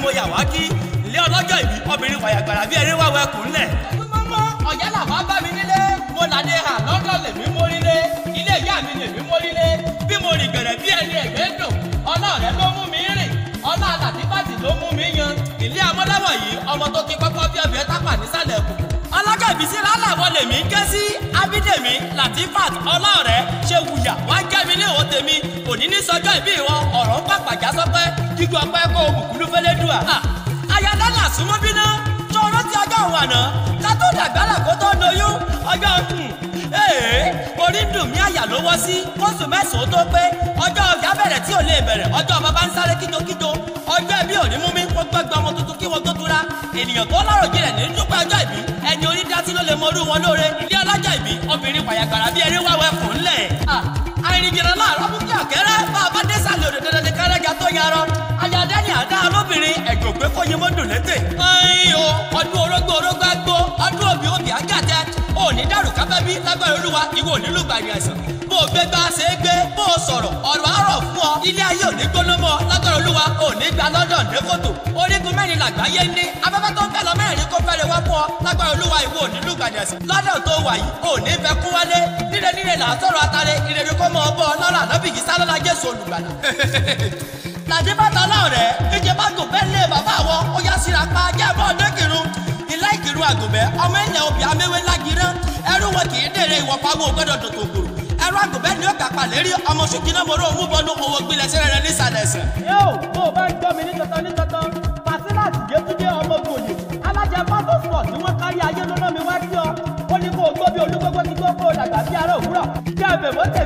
mo yà wá kí ilé ọlọ́jọ́ ìbí obìnrin fàyàgbàrà bí ẹni wá wẹkùn lẹ̀. mọ́mọ́ ọ̀yá làwọn bá mi nílé mo làdé hà lọ́dọ̀ lèmi mórílé ilé ìyá mi lèmi mórílé bí mo rìn gẹ̀rẹ̀ bí ẹni ẹ̀gbẹ́ dùn ọlọ́ọ̀rẹ́ ló mú mi rìn ọlá àlàdífàtì ló mú mi yan. ilé amọ́dáwọ̀ yìí ọmọ tó kí kọ́kọ́ bí ọbẹ̀ tápà nísàlẹ̀ kù. alága ìbísí lálàbọ̀ lèmi ń ké sí abídèmí latifat ọlọ́ọ̀rẹ́ ṣe wùyà wá jẹ́ mi ní òun tèmi òní ní sọjọ́ ìbí wọn ọ̀rọ̀ ń pàpàjá sọpẹ́ kíkú ọpẹ́ kó òbùkúlú fẹ́lẹ́ dùà. ayadala súnmọ́ bínú tó rántí ọjọ́ òun àná ká tó dàgbàlà kó tó lóyún ọjọ́ orí ń dùn mí àyà ló wọ́ sí kóṣù mẹ́sàn-án tó pé ọjọ́ ọjà bẹ̀rẹ̀ tí ò lè bẹ̀rẹ̀ ọjọ́ bàbá ń sáré kíjokíjo ọjọ́ ẹbí ò ní mú mi kó gbẹ́gbẹ́ ọmọ tuntun kí wọ́n tó tura ènìyàn tó lọ́rọ̀ jinlẹ̀ ní dúpẹ́ ọjọ́ ìbí ẹni orí dá sí ló lè mọrú wọn lóore ilé ọlọ́jọ́ ìbí obìnrin fàyàgbàrà bí ẹni wáwẹ́ fún lẹ̀. àìrìnjìnà láàárọ̀ mú kí àkẹ́rẹ́ bá a bá dé sàlẹ̀ òdòdó dandan ní kárẹ́gà tó yarọ ayáde ní àdá olóbìnrin ẹ̀gbọ́n pé kó yín mọ́ dùn létè. ọdún orógbó àgbó ọdún òbí òbí àgàtẹ òní dàrú kábẹ́bí lágbára olúwa ìwọ onílù gbàgbé àìsàn bó o gbé gbá ṣe é gbé bó o sọ̀rọ̀ ọ̀rọ̀ àárọ̀ fún ọ ilé ayé òní gbóná mọ́ lágbára olúwa òní gba London dé kòtò orígun mẹ́rin làgbáyé ní afẹ́fẹ́ tó ń fẹ́ lọ mẹ́rin kó fẹ́rẹ̀ wá fún ọ lágbára olúwa ìwọ onílù gbàgbé àìsàn lọ́dọ̀ tó wà yìí òní fẹ́ kú wálé nílé là á sọ̀rọ̀ atare ìrèlú kó mọ ọbọ̀ lọ́la lọ́bìgì sálọ́lá Jésù olùgbàlà. làdébàtà ọlọ́ọ̀rẹ́ ìjẹba gò bẹ́ẹ̀ lé bàbá wọn ó yá síra pa jẹ́bọ̀ ọdẹ́kìrún ilé ìkìrún àgùnbẹ́ ọmọ ilẹ̀ òbí améwé lágìrán ẹrú wọn kì í dèrè ìwọ̀pá wọn ò gbọ́dọ̀ dòdò gbòòrò ẹrú àgùnbẹ́ ni ó kàpà lérí ọmọ ṣùkínà mọ́rọ́ òun bọ́nú owó gbilẹ̀ sí rẹ̀ nísàlẹ̀ ẹsẹ̀. yóò bó o bá ń gbọ́ mi ní tọ́tọ́ Fàsílàtì Yétúndé ọmọ gòlè alájẹ pátó spọ̀ tí wọ́n kárí ayé ló ná mi wá sí ọ ó ní kó o gbó bí olúgbógbó ti gbó kó o dàgbà bí ará òwúrọ̀ kí ẹ bẹ̀ wọ́n tẹ̀